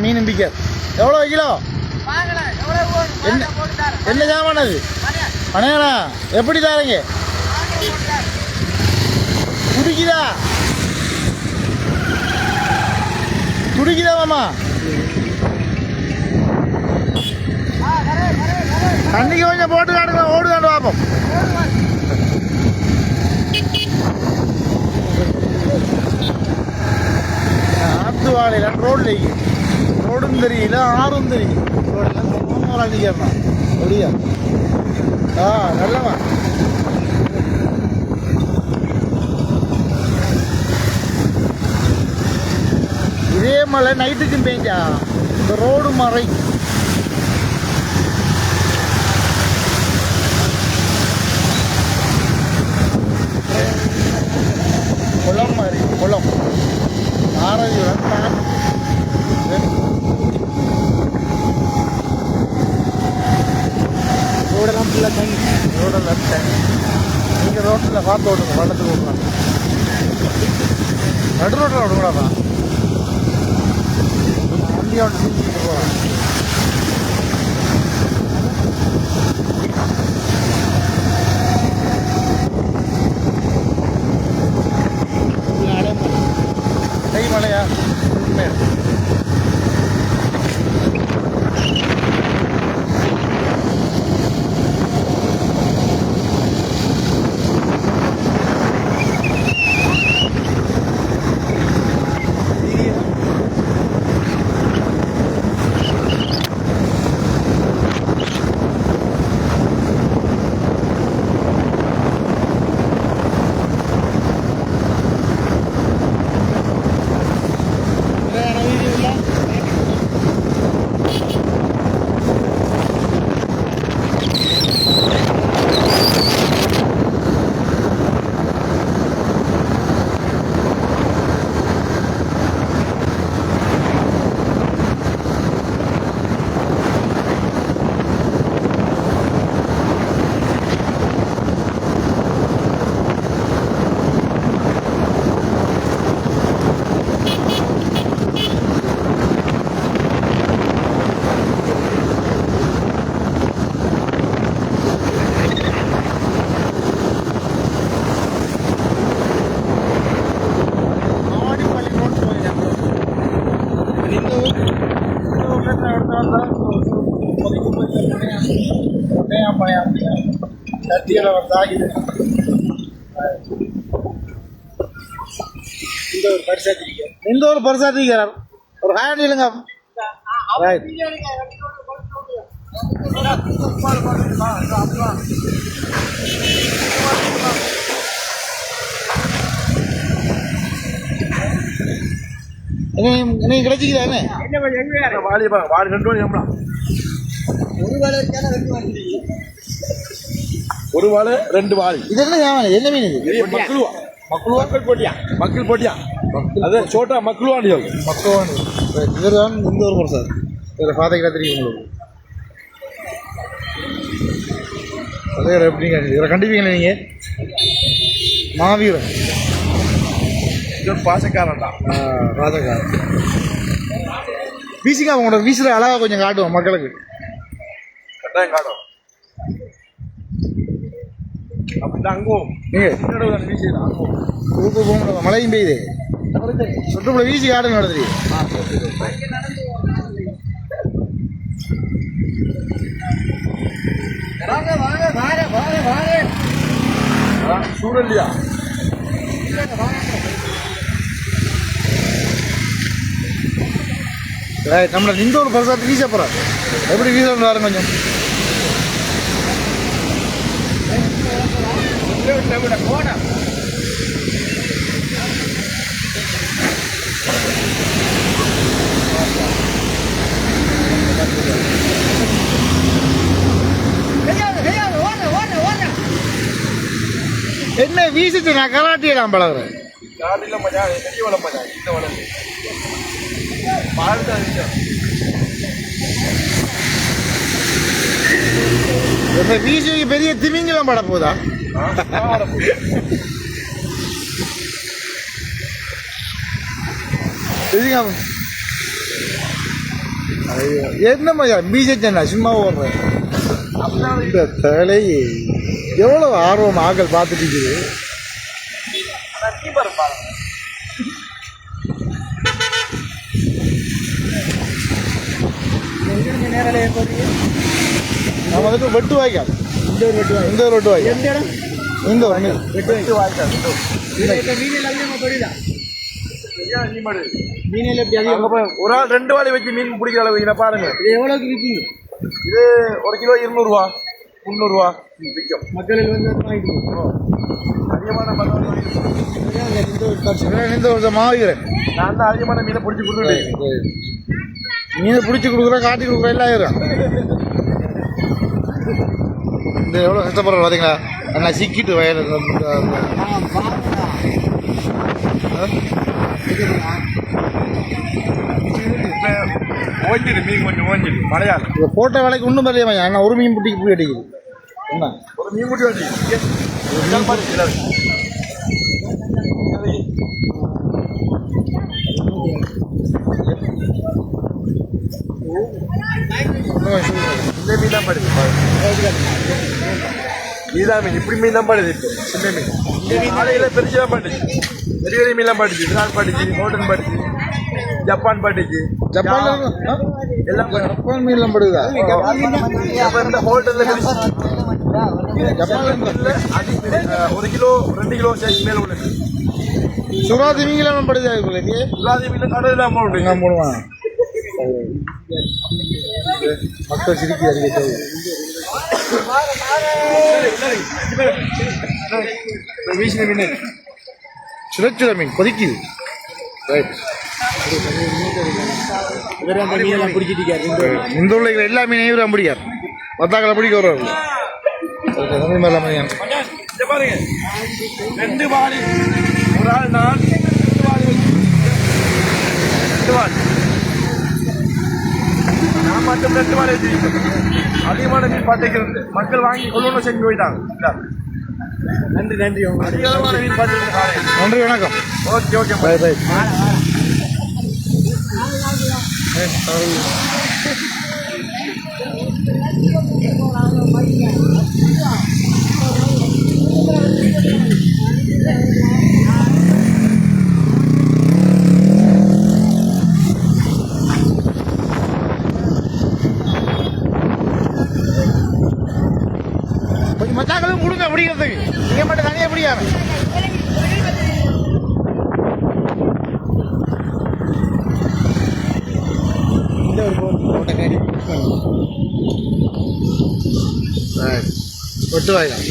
மீன் நம்பிக்கை எவ்வளோ கிலோ? என்ன சாமான் அது? அண்ணா எப்படி தாரங்க? துடிக்குதா துடிக்குதா மாமா? தண்ணிக்கு கொஞ்சம் போட்டு காட்டுங்க, ஓடுதாண்டு பார்ப்போம். ஆத்து வாழையில ரோட்ல ரோடும் தெரியல, ஆறும் தெரியும். ரோடெல்லாம் அப்படியா? நல்லவா. இதே மழை நைட்டுக்கும் பெஞ்சா இந்த ரோடு மறை. குளம் மாதிரி குளம் ஆரோக்கியம் ரோடெல்லாம் ஃபுல்லாக தண்ணி. ரோடெல்லாம் தண்ணி. நீங்கள் ரோட்டில் பார்த்து ஓட்டுங்க, பள்ளத்துக்கு ஓட்டுறாங்க. நடு ரோட்டில் விடக்கூடாதா? வண்டியை ஒன்று செஞ்சுட்டு போகிறாங்க. கை மலையா? இந்த ஒரு பரிசாத்திக்கிறார். ஒரு ஹேண்ட் இல்லைங்க. நீங்க கிடைச்சிக்கிறா ஒரு வாழை ரெண்டு வாழை. இது என்ன மீன்? இது மக்கள் போட்டியா அது சோட்டா மக்களுவாண்டி மக்களுவாண்டி. இவர் தான் இந்த ஒரு சார். இதில் பார்த்தீங்கன்னா தெரியும் உங்களுக்கு. அதே எப்படிங்க இதில் கண்டிப்பீங்களா நீங்கள்? மாவீரன் பாசக்காரன் தான். பாசக்காரன் வீசிங்க. அவங்களோட வீசுகிற அழகாக கொஞ்சம் காட்டுவோம் மக்களுக்கு. கட்டாயம் காட்டும். மழையும் பெய்யுது. சுற்றுப்புற வீசி காடு நடத்துறீங்க. சூழல்லையா நம்மள இந்த ஒரு பரிசாத்து வீச போறாரு. எப்படி வீசணும் பாருங்க கொஞ்சம். என்ன வீசிட்டு நான் கராட்டியெல்லாம் பழகுறேன். வீசி பெரிய திமிங்கலம் பட போதா? ஐயோ என்னம்மா பிஜெபி என்ன சும்மா ஓடுறேன் இந்த தலை எவ்வளவு ஆர்வம் ஆக்கள் பார்த்துட்டு இருக்குது. நம்ம வந்துட்டு வெட்டு வாய்க்கால் இந்த ஒரு வெட்டு வாய்க்கால் இந்த ஒரு வெட்டு வாய்க்கால் ஒரு ஆள் 2 வாளி வச்சு மீன் பிடிக்கிற அளவு இதை பாருங்க. இது எவ்வளோக்கு விற்கிங்க? இது 1 கிலோ 200 ரூபா 300 ரூபா விற்கும். மக்களில் வந்து அதிகமான இந்த வருஷம் மாவிக்கிறேன் நான் தான் அதிகமான மீனை பிடிச்சி கொடுத்துட்டேன். மீனை பிடிச்சி கொடுக்குறேன் காட்டி கொடுக்குறேன் எல்லாம் ஆயிரும். இந்த எவ்வளோ கஷ்டப்படுறோம் பார்த்தீங்களா நல்லா சிக்கிட்டு வயல் ஓஞ்சிடு மீன் கொஞ்சம் ஓஞ்சிடு மழையால் போட்ட வேலைக்கு ஒன்றும் வரலையா அண்ணா ஒரு மீன் புட்டிக்கு போய் அடிக்குது என்ன ஒரு மீன் புட்டி அடிக்குது. இந்த மீன் தான் படுது நீதான் மீன் இப்படி மீன் தான் படுது. இப்போ சின்ன மீன் இந்த மீன் ஆலையில் பெருசு தான் பட்டுச்சு. பெரிய பெரிய மீன்லாம் பட்டுச்சு. இறால் பட்டுச்சு ஹோட்டல் பட்டுச்சு ஜப்பான் பட்டுச்சு. ஜப்பான் எல்லாம் ஜப்பான் மீன்லாம் படுதா இந்த ஹோட்டலில் ஜப்பான் 1 கிலோ 2 கிலோ சைஸ் மேலே உள்ளது. சுறாதி மீன்லாம் படுதா சுறாதி மீன் கடல் தான் போடுவான். மக்கள் சிரிக்கி அறிவித்தது வீசின மீன் சுழச்சுட மீன் கொதிக்குது. இந்த உள்ள எல்லா மீனையும் இவரும் பிடிக்கார் பத்தாக்களை பிடிக்க வருவார். பாருங்க 2 வாளி ஒரு ஆள் நான் 2 வாளி நான் மட்டும் 2 வாளி வச்சிருக்கேன். அதிகமான மீன் பார்த்துக்கிறது மக்கள் வாங்கி கொள்ளணும் செஞ்சு போயிட்டாங்க. நன்றி நன்றி அதிகமான மீன் பார்த்துருக்கேன். நன்றி வணக்கம். Okay okay bye bye. கொஞ்சம் மச்சாக்களும் கொடுங்க பிடிக்கிறதுக்கு நீங்கள் மட்டும் தனியாக பிடிக்காம. ஒட்டு வாய்க்கலாம்